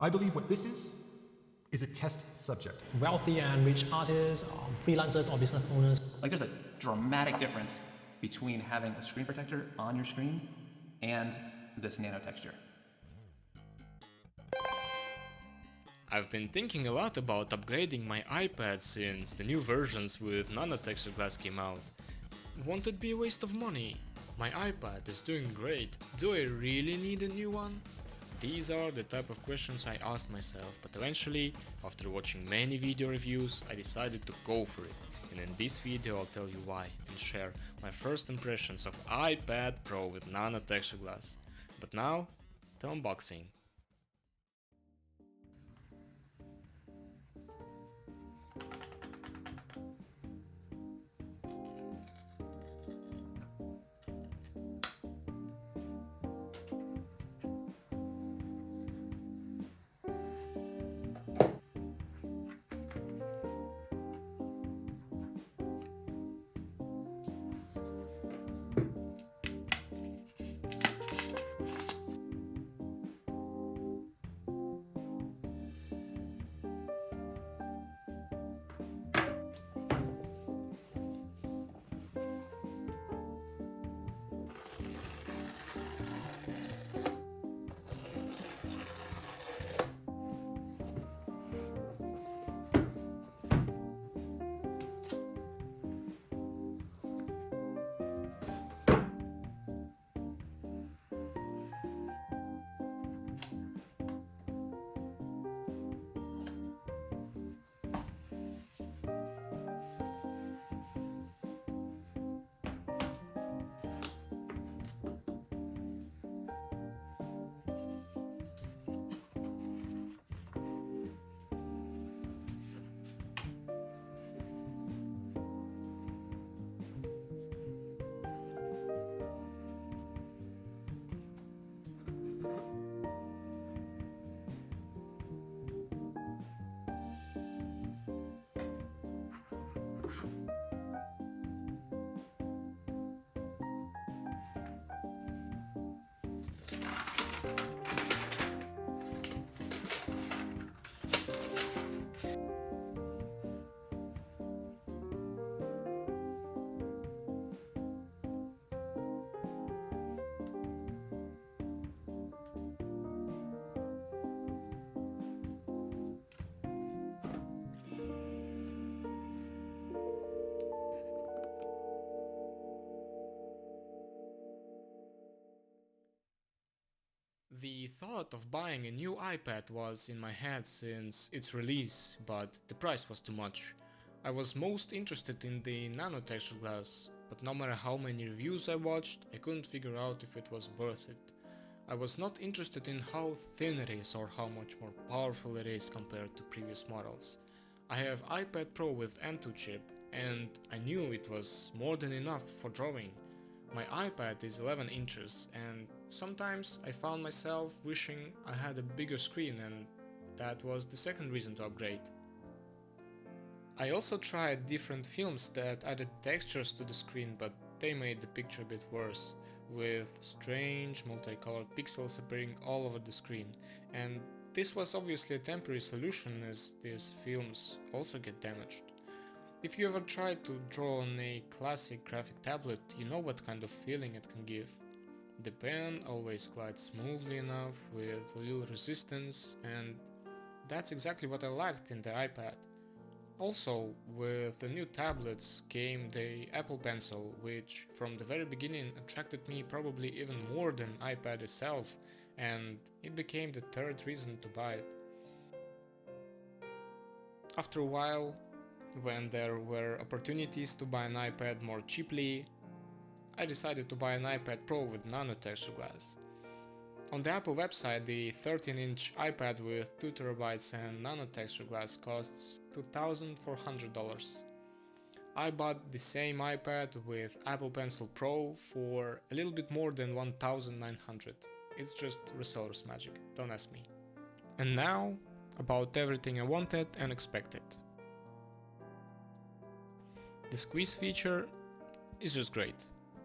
I believe what this is a test subject. Wealthy and rich artists, freelancers or business owners. Like there's a dramatic difference between having a screen protector on your screen and this nano-texture. I've been thinking a lot about upgrading my iPad since the new versions with Nano-texture glass came out. Won't it be a waste of money? My iPad is doing great. Do I really need a new one? These are the type of questions I asked myself, but eventually, after watching many video reviews, I decided to go for it. And in this video I'll tell you why and share my first impressions of iPad Pro with Nano-texture glass. But now, to unboxing. The thought of buying a new iPad was in my head since its release, but the price was too much. I was most interested in the nano-texture glass, but no matter how many reviews I watched, I couldn't figure out if it was worth it. I was not interested in how thin it is or how much more powerful it is compared to previous models. I have iPad Pro with M2 chip, and I knew it was more than enough for drawing. My iPad is 11 inches, and sometimes I found myself wishing I had a bigger screen, and that was the second reason to upgrade. I also tried different films that added textures to the screen, but they made the picture a bit worse, with strange multicolored pixels appearing all over the screen, and this was obviously a temporary solution as these films also get damaged. If you ever tried to draw on a classic graphic tablet, you know what kind of feeling it can give. The pen always glides smoothly enough with little resistance, and that's exactly what I liked in the iPad. Also, with the new tablets came the Apple Pencil, which from the very beginning attracted me probably even more than iPad itself, and it became the third reason to buy it. After a while, when there were opportunities to buy an iPad more cheaply, I decided to buy an iPad Pro with nano-texture glass. On the Apple website, the 13-inch iPad with 2TB and nano-texture glass costs $2,400. I bought the same iPad with Apple Pencil Pro for a little bit more than $1,900. It's just reseller's magic, don't ask me. And now, about everything I wanted and expected. The squeeze feature is just great.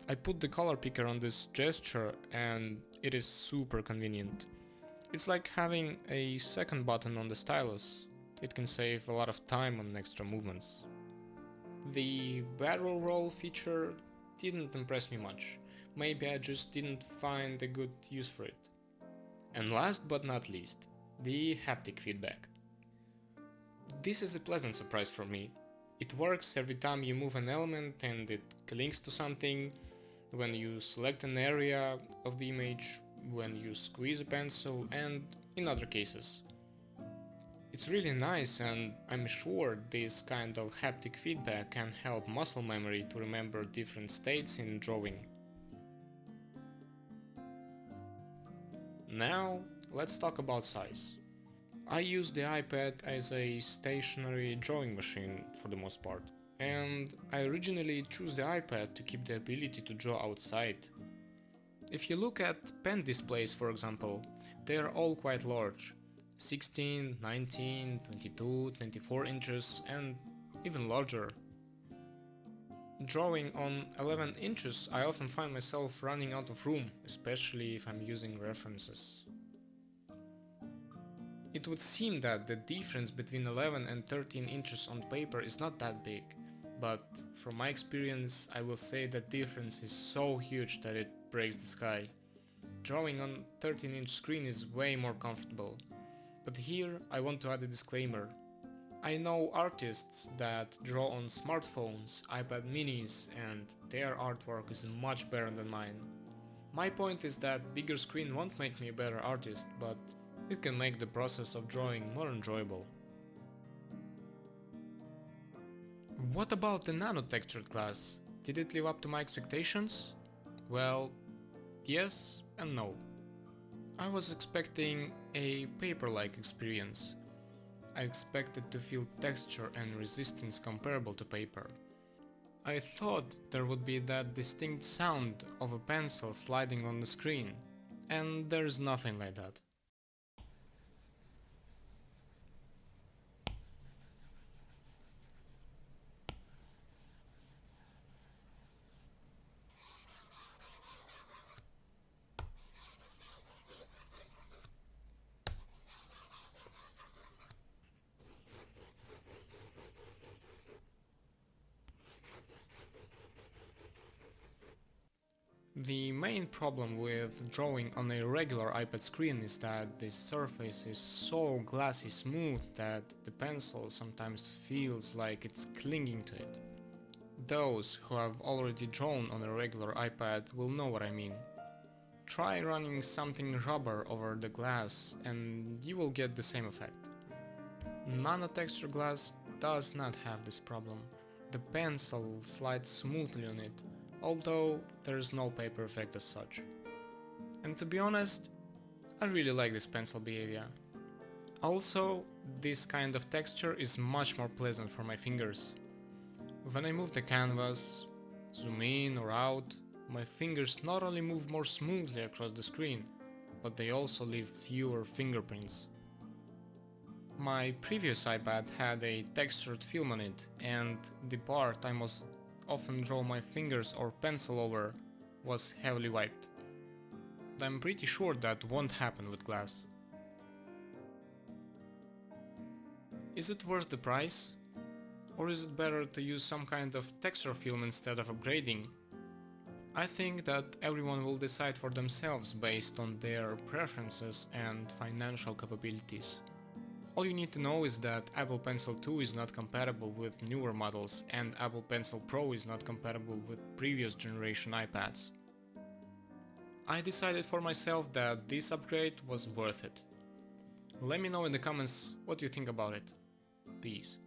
I put the color picker on this gesture and it is super convenient. It's like having a second button on the stylus. It can save a lot of time on extra movements. The barrel roll feature didn't impress me much. Maybe I just didn't find a good use for it. And last but not least, the haptic feedback. This is a pleasant surprise for me. It works every time you move an element and it clings to something, when you select an area of the image, when you squeeze a pencil, and in other cases. It's really nice, and I'm sure this kind of haptic feedback can help muscle memory to remember different states in drawing. Now, let's talk about size. I use the iPad as a stationary drawing machine for the most part, and I originally chose the iPad to keep the ability to draw outside. If you look at pen displays, for example, they are all quite large. 16, 19, 22, 24 inches and even larger. Drawing on 11 inches, I often find myself running out of room, especially if I'm using references. It would seem that the difference between 11 and 13 inches on paper is not that big, but from my experience I will say that difference is so huge that it breaks the sky. Drawing on 13-inch screen is way more comfortable. But here I want to add a disclaimer. I know artists that draw on smartphones, iPad minis, and their artwork is much better than mine. My point is that bigger screen won't make me a better artist, but it can make the process of drawing more enjoyable. What about the nano-textured glass? Did it live up to my expectations? Well, yes and no. I was expecting a paper-like experience. I expected to feel texture and resistance comparable to paper. I thought there would be that distinct sound of a pencil sliding on the screen, and there's nothing like that. The main problem with drawing on a regular iPad screen is that the surface is so glassy smooth that the pencil sometimes feels like it's clinging to it. Those who have already drawn on a regular iPad will know what I mean. Try running something rubber over the glass and you will get the same effect. Nano-texture glass does not have this problem. The pencil slides smoothly on it, although there is no paper effect as such. And to be honest, I really like this pencil behavior. Also, this kind of texture is much more pleasant for my fingers. When I move the canvas, zoom in or out, my fingers not only move more smoothly across the screen, but they also leave fewer fingerprints. My previous iPad had a textured film on it, and the part I must often draw my fingers or pencil over was heavily wiped. I'm pretty sure that won't happen with glass. Is it worth the price? Or is it better to use some kind of texture film instead of upgrading? I think that everyone will decide for themselves based on their preferences and financial capabilities. All you need to know is that Apple Pencil 2 is not compatible with newer models and Apple Pencil Pro is not compatible with previous generation iPads. I decided for myself that this upgrade was worth it. Let me know in the comments what you think about it. Peace.